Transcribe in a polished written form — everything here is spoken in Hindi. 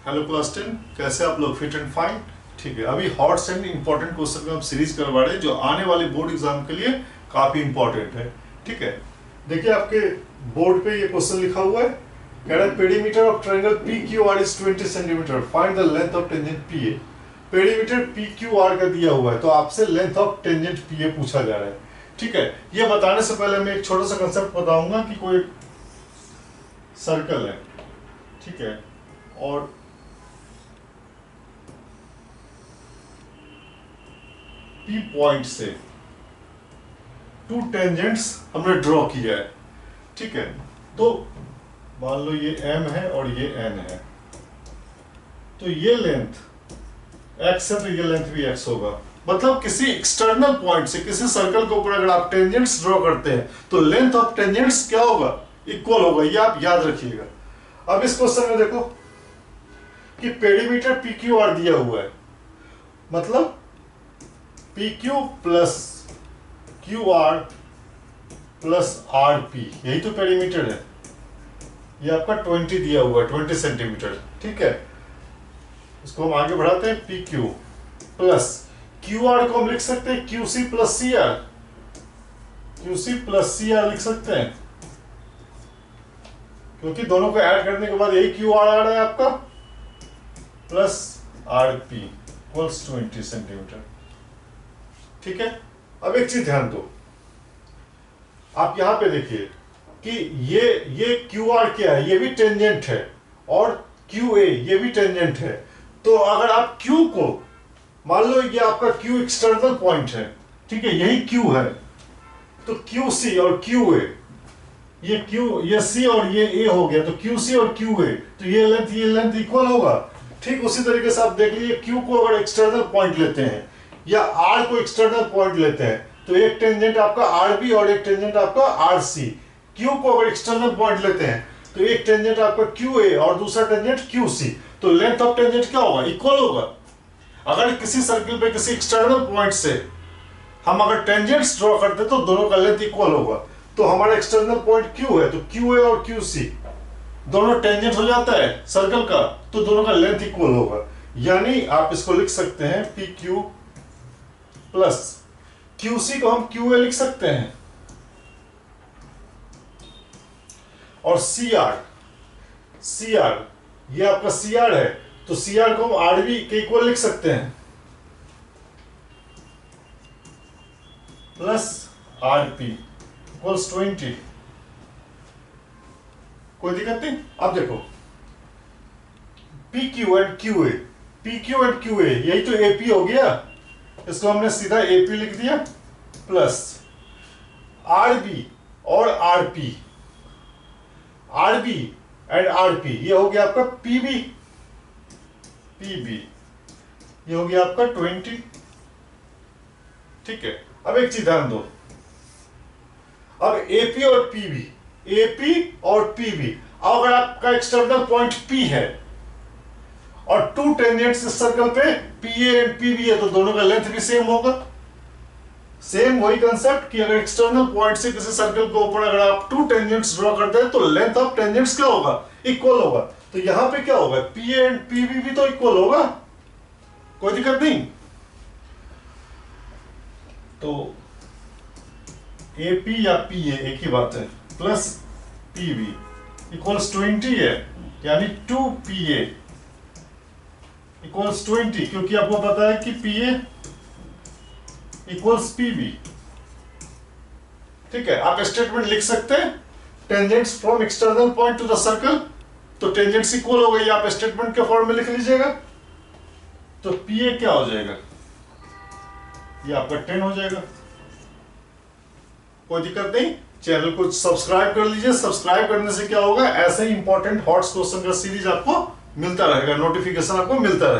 हेलो क्लास 10, कैसे आप लोग? Fit and fine? ठीक है, अभी हॉट्स एंड इंपॉर्टेंट क्वेश्चन का हम सीरीज करवा रहे हैं जो आने वाले बोर्ड एग्जाम के लिए काफी इंपॉर्टेंट है। ठीक है, देखिए आपके बोर्ड पे ये क्वेश्चन लिखा हुआ है, कह रहा है perimeter of triangle P Q R is 20 centimetre, find the length of tangent P A. Perimeter P Q R का दिया हुआ है तो आपसे length of tangent P A पूछा जा रहा है। ठीक है, ये बताने से पहले मैं एक छोटा सा कंसेप्ट बताऊंगा कि कोई सर्कल है, ठीक है, और P पॉइंट से टू टेंजेंट्स हमने ड्रॉ किया है। ठीक है, तो मान लो ये M है और ये N है, तो ये लेंथ x है तो ये लेंथ भी x होगा। मतलब किसी एक्सटर्नल पॉइंट से किसी सर्कल के ऊपर अगर आप टेंजेंट्स ड्रॉ करते हैं तो लेंथ ऑफ टेंजेंट्स क्या होगा? इक्वल होगा, ये आप याद रखिएगा। अब इस क्वेश्चन में देखो कि पेरीमीटर पी क्यू आर दिया हुआ है, मतलब P Q plus Q are plus R P, यही तो पेरीमीटर है। ये आपका 20 दिया हुआ है, 20 सेंटीमीटर। ठीक है, इसको हम आगे बढ़ाते हैं, P Q plus Q R को हम लिख सकते हैं Q C plus C R, Q C plus C R लिख सकते हैं, क्योंकि दोनों को ऐड करने के बाद यही क्यू आर आ रहा है आपका, plus R P equals 20 centimetre. ठीक है, अब एक चीज ध्यान दो, आप यहां पे देखिए कि ये क्यू आर क्या है, ये भी टेंजेंट है, और क्यू ए ये भी टेंजेंट है। तो अगर आप क्यू को मान लो ये आपका क्यू एक्सटर्नल पॉइंट है, ठीक है, यही क्यू है, तो क्यू सी और क्यू ए, ये क्यू ये सी और ये ए हो गया, तो क्यू सी और क्यू ए, तो ये लेंथ इक्वल होगा। ठीक उसी तरीके से आप देख लीजिए, क्यू को अगर एक्सटर्नल पॉइंट लेते हैं या आर को एक्सटर्नल पॉइंट लेते हैं तो एक टेंजेंट आपका आर बी और एक टेंजेंट आपका आर सी। क्यू को अगर एक्सटर्नल पॉइंट लेते हैं तो एक टेंजेंट आपका क्यू ए और दूसरा टेंजेंट क्यू सी, तो लेंथ ऑफ टेंजेंट क्या होगा? इक्वल होगा। अगर किसी सर्किल पे किसी एक्सटर्नल पॉइंट से हम अगर टेंजेंट्स ड्रॉ करते तो दोनों का लेंथ इक्वल होगा। तो हमारा एक्सटर्नल पॉइंट क्यू है, तो क्यू ए और क्यू सी दोनों टेंजेंट हो जाता है सर्कल का, तो दोनों का लेंथ इक्वल होगा। यानी आप इसको लिख सकते हैं P Q plus Q C को हम क्यू ए लिख सकते हैं, और सी आर ये आपका सी आर है, तो सी आर को हम आर बी के इक्वल लिख सकते हैं, प्लस आर पी इक्वल्स 20। कोई दिक्कत नहीं। अब देखो P Q and Q A, P Q and Q A यही तो एपी हो गया, इसको हमने सीधा एपी लिख दिया, प्लस आरबी और आरपी, आरबी एंड आरपी ये हो गया आपका पीबी, ये हो गया आपका 20। ठीक है, अब एक चीज ध्यान दो, अब एपी और पीबी, अगर आपका एक्सटर्नल पॉइंट पी है और टू टेंजेंट्स इस सर्कल पे P A and P B है, तो दोनों का लेंथ भी सेम होगा। सेम वही कंसेप्ट कि अगर एक्सटर्नल पॉइंट से किसी सर्कल के ऊपर अगर आप टू टेंजेंट्स ड्रॉ करते हैं तो लेंथ ऑफ टेंजेंट्स क्या होगा? इक्वल होगा। तो यहां पे क्या होगा? P A and P B भी तो इक्वल होगा, कोई दिक्कत नहीं। तो ए पी या पी ए एक ही बात है, प्लस पी बी इक्वल्स 20 है, यानी 2 पी ए इक्वल्स 20, क्योंकि आपको पता है कि P A equals P B. ठीक है, आप स्टेटमेंट लिख सकते हैं tangents from external point to the circle, तो टेंजेंट्स इक्वल हो गई, आप स्टेटमेंट के फॉर्म में लिख लीजिएगा। तो पी ए क्या हो जाएगा? ये आपका 10 हो जाएगा। कोई दिक्कत नहीं, चैनल को सब्सक्राइब कर लीजिए। सब्सक्राइब करने से क्या होगा, ऐसे ही इंपॉर्टेंट हॉट्स क्वेश्चन का सीरीज आपको मिलता रहेगा, नोटिफिकेशन आपको मिलता रहेगा।